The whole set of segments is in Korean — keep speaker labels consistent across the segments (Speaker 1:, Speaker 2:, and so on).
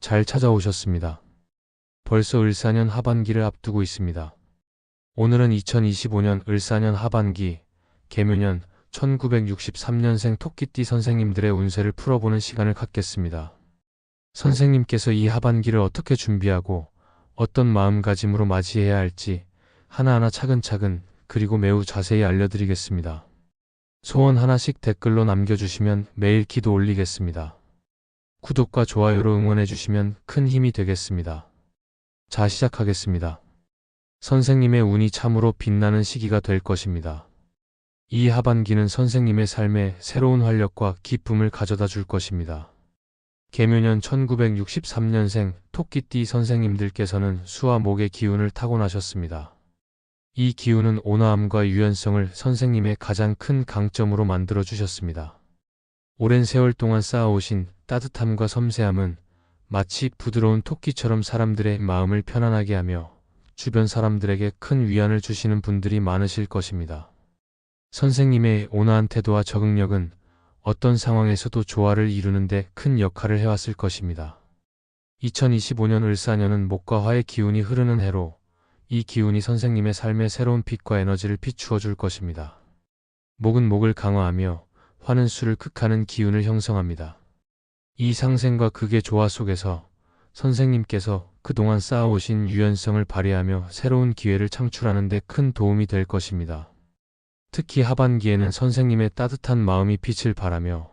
Speaker 1: 잘 찾아오셨습니다. 벌써 을사년 하반기를 앞두고 있습니다. 오늘은 2025년 을사년 하반기, 개묘년 1963년생 토끼띠 선생님들의 운세를 풀어보는 시간을 갖겠습니다. 선생님께서 이 하반기를 어떻게 준비하고 어떤 마음가짐으로 맞이해야 할지 하나하나 차근차근 그리고 매우 자세히 알려드리겠습니다. 소원 하나씩 댓글로 남겨주시면 매일 기도 올리겠습니다. 구독과 좋아요로 응원해주시면 큰 힘이 되겠습니다. 자, 시작하겠습니다. 선생님의 운이 참으로 빛나는 시기가 될 것입니다. 이 하반기는 선생님의 삶에 새로운 활력과 기쁨을 가져다 줄 것입니다. 개묘년 1963년생 토끼띠 선생님들께서는 수와 목의 기운을 타고나셨습니다. 이 기운은 온화함과 유연성을 선생님의 가장 큰 강점으로 만들어 주셨습니다. 오랜 세월 동안 쌓아오신 따뜻함과 섬세함은 마치 부드러운 토끼처럼 사람들의 마음을 편안하게 하며 주변 사람들에게 큰 위안을 주시는 분들이 많으실 것입니다. 선생님의 온화한 태도와 적응력은 어떤 상황에서도 조화를 이루는 데 큰 역할을 해왔을 것입니다. 2025년 을사년은 목과 화의 기운이 흐르는 해로 이 기운이 선생님의 삶에 새로운 빛과 에너지를 비추어 줄 것입니다. 목은 목을 강화하며 화는 수를 극하는 기운을 형성합니다. 이 상생과 극의 조화 속에서 선생님께서 그동안 쌓아오신 유연성을 발휘하며 새로운 기회를 창출하는 데 큰 도움이 될 것입니다. 특히 하반기에는 선생님의 따뜻한 마음이 빛을 발하며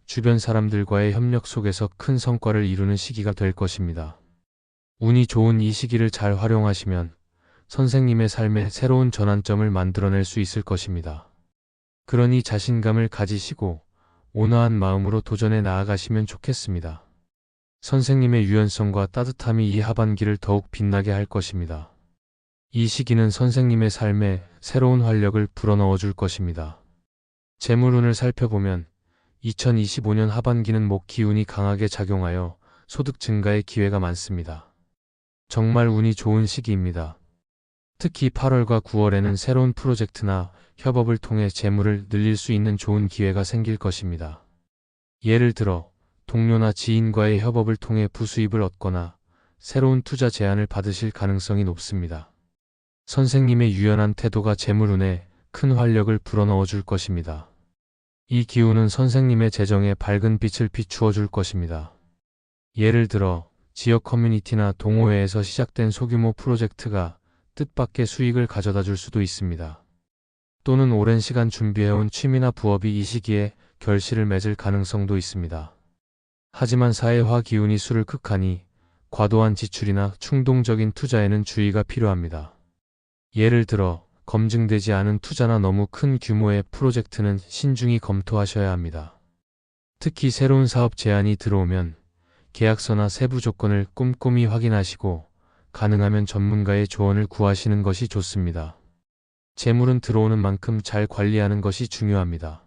Speaker 1: 주변 사람들과의 협력 속에서 큰 성과를 이루는 시기가 될 것입니다. 운이 좋은 이 시기를 잘 활용하시면 선생님의 삶에 새로운 전환점을 만들어낼 수 있을 것입니다. 그러니 자신감을 가지시고 온화한 마음으로 도전해 나아가시면 좋겠습니다. 선생님의 유연성과 따뜻함이 이 하반기를 더욱 빛나게 할 것입니다. 이 시기는 선생님의 삶에 새로운 활력을 불어넣어 줄 것입니다. 재물운을 살펴보면 2025년 하반기는 목 기운이 강하게 작용하여 소득 증가의 기회가 많습니다. 정말 운이 좋은 시기입니다. 특히 8월과 9월에는 새로운 프로젝트나 협업을 통해 재물을 늘릴 수 있는 좋은 기회가 생길 것입니다. 예를 들어 동료나 지인과의 협업을 통해 부수입을 얻거나 새로운 투자 제안을 받으실 가능성이 높습니다. 선생님의 유연한 태도가 재물운에 큰 활력을 불어넣어 줄 것입니다. 이 기운은 선생님의 재정에 밝은 빛을 비추어 줄 것입니다. 예를 들어 지역 커뮤니티나 동호회에서 시작된 소규모 프로젝트가 뜻밖의 수익을 가져다 줄 수도 있습니다. 또는 오랜 시간 준비해온 취미나 부업이 이 시기에 결실을 맺을 가능성도 있습니다. 하지만 사회화 기운이 수를 극하니 과도한 지출이나 충동적인 투자에는 주의가 필요합니다. 예를 들어 검증되지 않은 투자나 너무 큰 규모의 프로젝트는 신중히 검토하셔야 합니다. 특히 새로운 사업 제안이 들어오면 계약서나 세부 조건을 꼼꼼히 확인하시고 가능하면 전문가의 조언을 구하시는 것이 좋습니다. 재물은 들어오는 만큼 잘 관리하는 것이 중요합니다.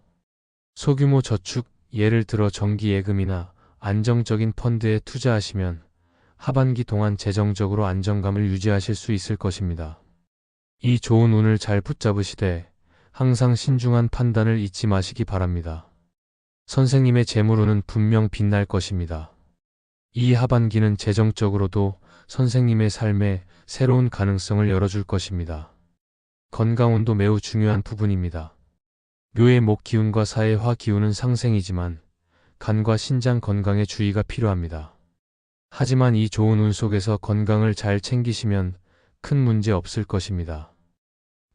Speaker 1: 소규모 저축, 예를 들어 정기예금이나 안정적인 펀드에 투자하시면 하반기 동안 재정적으로 안정감을 유지하실 수 있을 것입니다. 이 좋은 운을 잘 붙잡으시되 항상 신중한 판단을 잊지 마시기 바랍니다. 선생님의 재물운은 분명 빛날 것입니다. 이 하반기는 재정적으로도 선생님의 삶에 새로운 가능성을 열어줄 것입니다. 건강운도 매우 중요한 부분입니다. 묘의 목 기운과 사의 화 기운은 상생이지만 간과 신장 건강에 주의가 필요합니다. 하지만 이 좋은 운 속에서 건강을 잘 챙기시면 큰 문제 없을 것입니다.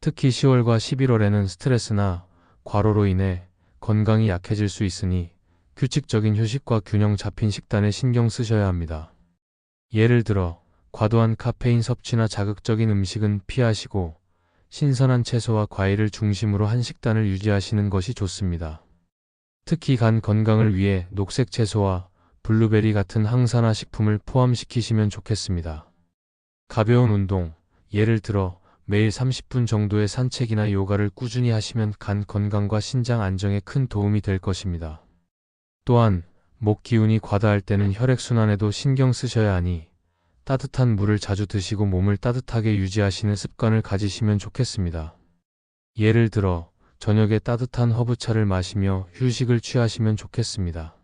Speaker 1: 특히 10월과 11월에는 스트레스나 과로로 인해 건강이 약해질 수 있으니 규칙적인 휴식과 균형 잡힌 식단에 신경 쓰셔야 합니다. 예를 들어 과도한 카페인 섭취나 자극적인 음식은 피하시고 신선한 채소와 과일을 중심으로 한 식단을 유지하시는 것이 좋습니다. 특히 간 건강을 위해 녹색 채소와 블루베리 같은 항산화 식품을 포함시키시면 좋겠습니다. 가벼운 운동, 예를 들어 매일 30분 정도의 산책이나 요가를 꾸준히 하시면 간 건강과 신장 안정에 큰 도움이 될 것입니다. 또한 목 기운이 과다할 때는 혈액순환에도 신경 쓰셔야 하니 따뜻한 물을 자주 드시고 몸을 따뜻하게 유지하시는 습관을 가지시면 좋겠습니다. 예를 들어 저녁에 따뜻한 허브차를 마시며 휴식을 취하시면 좋겠습니다.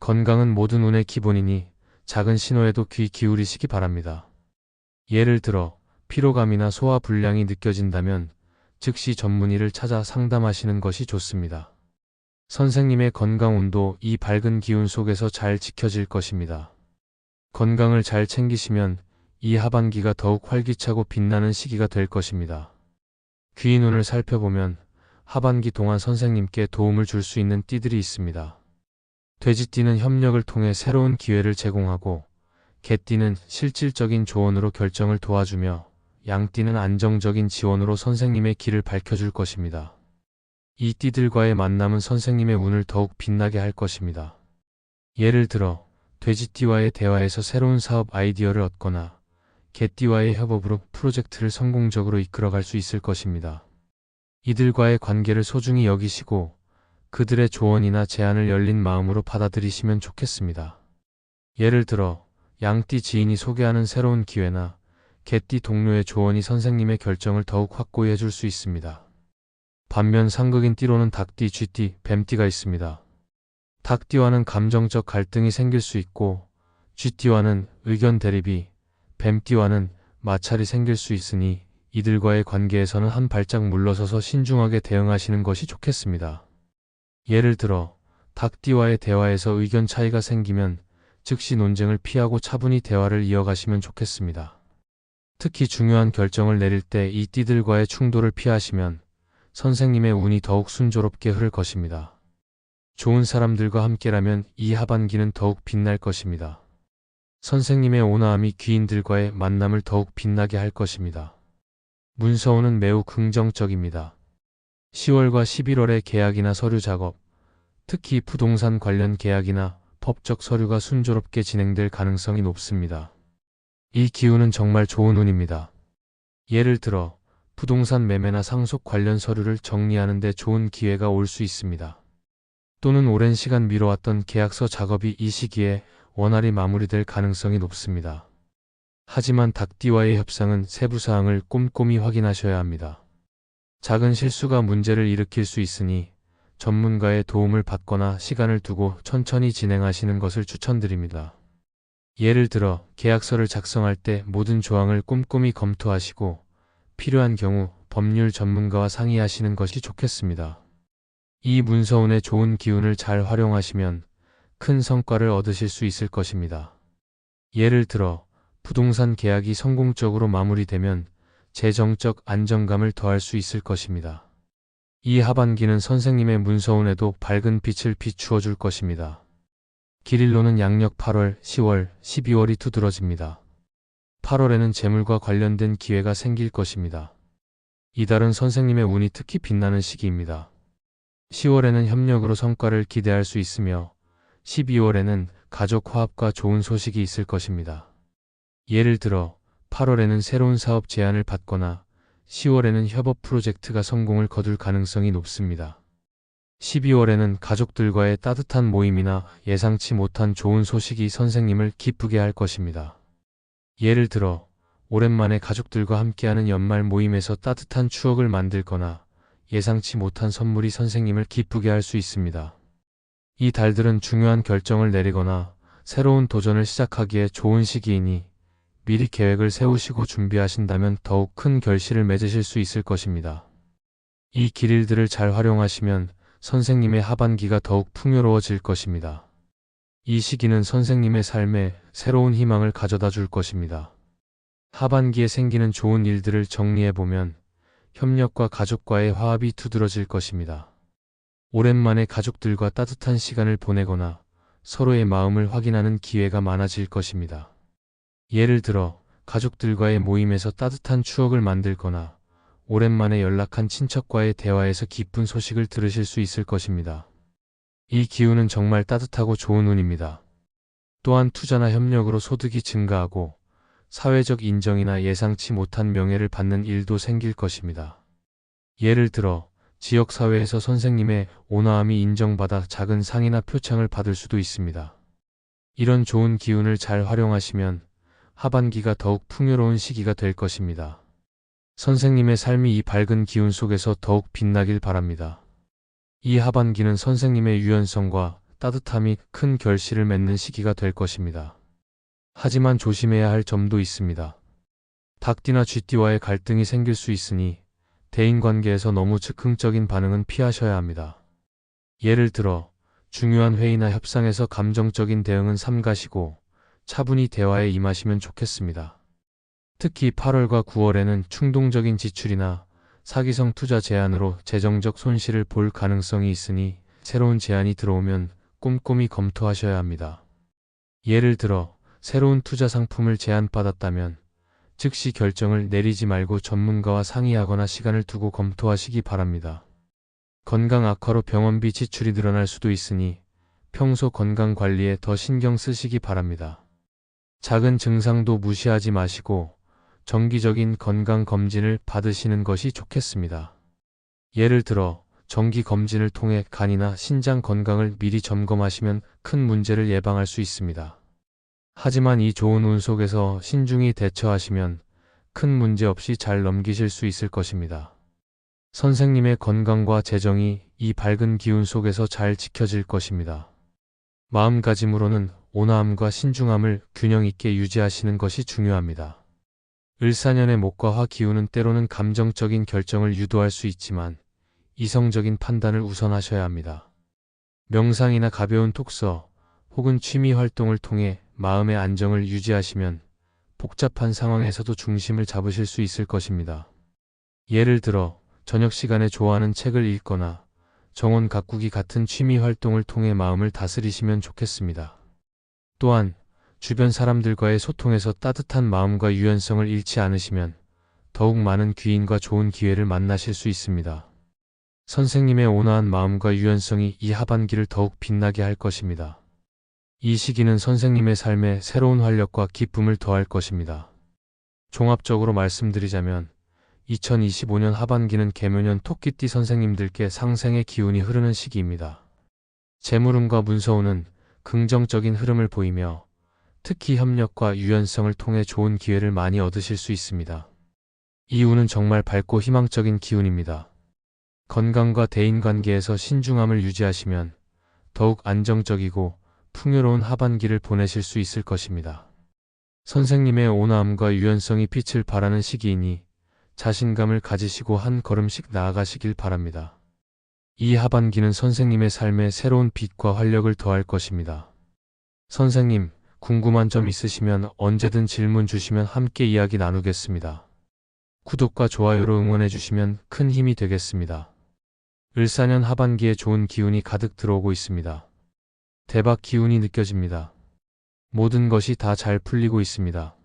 Speaker 1: 건강은 모든 운의 기본이니 작은 신호에도 귀 기울이시기 바랍니다. 예를 들어 피로감이나 소화 불량이 느껴진다면 즉시 전문의를 찾아 상담하시는 것이 좋습니다. 선생님의 건강 운도 이 밝은 기운 속에서 잘 지켜질 것입니다. 건강을 잘 챙기시면 이 하반기가 더욱 활기차고 빛나는 시기가 될 것입니다. 귀 눈을 살펴보면 하반기 동안 선생님께 도움을 줄 수 있는 띠들이 있습니다. 돼지띠는 협력을 통해 새로운 기회를 제공하고, 개띠는 실질적인 조언으로 결정을 도와주며, 양띠는 안정적인 지원으로 선생님의 길을 밝혀줄 것입니다. 이 띠들과의 만남은 선생님의 운을 더욱 빛나게 할 것입니다. 예를 들어 돼지띠와의 대화에서 새로운 사업 아이디어를 얻거나 개띠와의 협업으로 프로젝트를 성공적으로 이끌어갈 수 있을 것입니다. 이들과의 관계를 소중히 여기시고 그들의 조언이나 제안을 열린 마음으로 받아들이시면 좋겠습니다. 예를 들어 양띠 지인이 소개하는 새로운 기회나 개띠 동료의 조언이 선생님의 결정을 더욱 확고히 해줄 수 있습니다. 반면 상극인 띠로는 닭띠, 쥐띠, 뱀띠가 있습니다. 닭띠와는 감정적 갈등이 생길 수 있고 쥐띠와는 의견 대립이, 뱀띠와는 마찰이 생길 수 있으니 이들과의 관계에서는 한 발짝 물러서서 신중하게 대응하시는 것이 좋겠습니다. 예를 들어 닭띠와의 대화에서 의견 차이가 생기면 즉시 논쟁을 피하고 차분히 대화를 이어가시면 좋겠습니다. 특히 중요한 결정을 내릴 때 이 띠들과의 충돌을 피하시면 선생님의 운이 더욱 순조롭게 흐를 것입니다. 좋은 사람들과 함께라면 이 하반기는 더욱 빛날 것입니다. 선생님의 온화함이 귀인들과의 만남을 더욱 빛나게 할 것입니다. 문서운은 매우 긍정적입니다. 10월과 11월의 계약이나 서류 작업, 특히 부동산 관련 계약이나 법적 서류가 순조롭게 진행될 가능성이 높습니다. 이 기운은 정말 좋은 운입니다. 예를 들어 부동산 매매나 상속 관련 서류를 정리하는 데 좋은 기회가 올 수 있습니다. 또는 오랜 시간 미뤄왔던 계약서 작업이 이 시기에 원활히 마무리될 가능성이 높습니다. 하지만 닭띠와의 협상은 세부사항을 꼼꼼히 확인하셔야 합니다. 작은 실수가 문제를 일으킬 수 있으니 전문가의 도움을 받거나 시간을 두고 천천히 진행하시는 것을 추천드립니다. 예를 들어 계약서를 작성할 때 모든 조항을 꼼꼼히 검토하시고 필요한 경우 법률 전문가와 상의하시는 것이 좋겠습니다. 이 문서운의 좋은 기운을 잘 활용하시면 큰 성과를 얻으실 수 있을 것입니다. 예를 들어 부동산 계약이 성공적으로 마무리되면 재정적 안정감을 더할 수 있을 것입니다. 이 하반기는 선생님의 문서운에도 밝은 빛을 비추어 줄 것입니다. 길일로는 양력 8월, 10월, 12월이 두드러집니다. 8월에는 재물과 관련된 기회가 생길 것입니다. 이달은 선생님의 운이 특히 빛나는 시기입니다. 10월에는 협력으로 성과를 기대할 수 있으며 12월에는 가족 화합과 좋은 소식이 있을 것입니다. 예를 들어 8월에는 새로운 사업 제안을 받거나 10월에는 협업 프로젝트가 성공을 거둘 가능성이 높습니다. 12월에는 가족들과의 따뜻한 모임이나 예상치 못한 좋은 소식이 선생님을 기쁘게 할 것입니다. 예를 들어 오랜만에 가족들과 함께하는 연말 모임에서 따뜻한 추억을 만들거나 예상치 못한 선물이 선생님을 기쁘게 할 수 있습니다. 이 달들은 중요한 결정을 내리거나 새로운 도전을 시작하기에 좋은 시기이니 미리 계획을 세우시고 준비하신다면 더욱 큰 결실을 맺으실 수 있을 것입니다. 이 길일들을 잘 활용하시면 선생님의 하반기가 더욱 풍요로워질 것입니다. 이 시기는 선생님의 삶에 새로운 희망을 가져다 줄 것입니다. 하반기에 생기는 좋은 일들을 정리해보면 협력과 가족과의 화합이 두드러질 것입니다. 오랜만에 가족들과 따뜻한 시간을 보내거나 서로의 마음을 확인하는 기회가 많아질 것입니다. 예를 들어 가족들과의 모임에서 따뜻한 추억을 만들거나 오랜만에 연락한 친척과의 대화에서 기쁜 소식을 들으실 수 있을 것입니다. 이 기운은 정말 따뜻하고 좋은 운입니다. 또한 투자나 협력으로 소득이 증가하고 사회적 인정이나 예상치 못한 명예를 받는 일도 생길 것입니다. 예를 들어 지역사회에서 선생님의 온화함이 인정받아 작은 상이나 표창을 받을 수도 있습니다. 이런 좋은 기운을 잘 활용하시면 하반기가 더욱 풍요로운 시기가 될 것입니다. 선생님의 삶이 이 밝은 기운 속에서 더욱 빛나길 바랍니다. 이 하반기는 선생님의 유연성과 따뜻함이 큰 결실을 맺는 시기가 될 것입니다. 하지만 조심해야 할 점도 있습니다. 닭띠나 쥐띠와의 갈등이 생길 수 있으니 대인관계에서 너무 즉흥적인 반응은 피하셔야 합니다. 예를 들어 중요한 회의나 협상에서 감정적인 대응은 삼가시고 차분히 대화에 임하시면 좋겠습니다. 특히 8월과 9월에는 충동적인 지출이나 사기성 투자 제안으로 재정적 손실을 볼 가능성이 있으니 새로운 제안이 들어오면 꼼꼼히 검토하셔야 합니다. 예를 들어 새로운 투자 상품을 제안받았다면 즉시 결정을 내리지 말고 전문가와 상의하거나 시간을 두고 검토하시기 바랍니다. 건강 악화로 병원비 지출이 늘어날 수도 있으니 평소 건강 관리에 더 신경 쓰시기 바랍니다. 작은 증상도 무시하지 마시고 정기적인 건강 검진을 받으시는 것이 좋겠습니다. 예를 들어 정기 검진을 통해 간이나 신장 건강을 미리 점검하시면 큰 문제를 예방할 수 있습니다. 하지만 이 좋은 운 속에서 신중히 대처하시면 큰 문제 없이 잘 넘기실 수 있을 것입니다. 선생님의 건강과 재정이 이 밝은 기운 속에서 잘 지켜질 것입니다. 마음가짐으로는 온화함과 신중함을 균형 있게 유지하시는 것이 중요합니다. 을사년의 목과 화 기운은 때로는 감정적인 결정을 유도할 수 있지만 이성적인 판단을 우선하셔야 합니다. 명상이나 가벼운 독서 혹은 취미 활동을 통해 마음의 안정을 유지하시면 복잡한 상황에서도 중심을 잡으실 수 있을 것입니다. 예를 들어 저녁 시간에 좋아하는 책을 읽거나 정원 가꾸기 같은 취미 활동을 통해 마음을 다스리시면 좋겠습니다. 또한 주변 사람들과의 소통에서 따뜻한 마음과 유연성을 잃지 않으시면 더욱 많은 귀인과 좋은 기회를 만나실 수 있습니다. 선생님의 온화한 마음과 유연성이 이 하반기를 더욱 빛나게 할 것입니다. 이 시기는 선생님의 삶에 새로운 활력과 기쁨을 더할 것입니다. 종합적으로 말씀드리자면 2025년 하반기는 개묘년 토끼띠 선생님들께 상생의 기운이 흐르는 시기입니다. 재물운과 문서운은 긍정적인 흐름을 보이며 특히 협력과 유연성을 통해 좋은 기회를 많이 얻으실 수 있습니다. 이 운은 정말 밝고 희망적인 기운입니다. 건강과 대인관계에서 신중함을 유지하시면 더욱 안정적이고 풍요로운 하반기를 보내실 수 있을 것입니다. 선생님의 온화함과 유연성이 빛을 발하는 시기이니 자신감을 가지시고 한 걸음씩 나아가시길 바랍니다. 이 하반기는 선생님의 삶에 새로운 빛과 활력을 더할 것입니다. 선생님, 궁금한 점 있으시면 언제든 질문 주시면 함께 이야기 나누겠습니다. 구독과 좋아요로 응원해 주시면 큰 힘이 되겠습니다. 을사년 하반기에 좋은 기운이 가득 들어오고 있습니다. 대박 기운이 느껴집니다. 모든 것이 다 잘 풀리고 있습니다.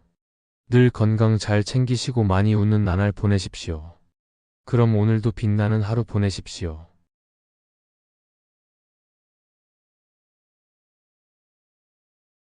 Speaker 1: 늘 건강 잘 챙기시고 많이 웃는 나날 보내십시오. 그럼 오늘도 빛나는 하루 보내십시오.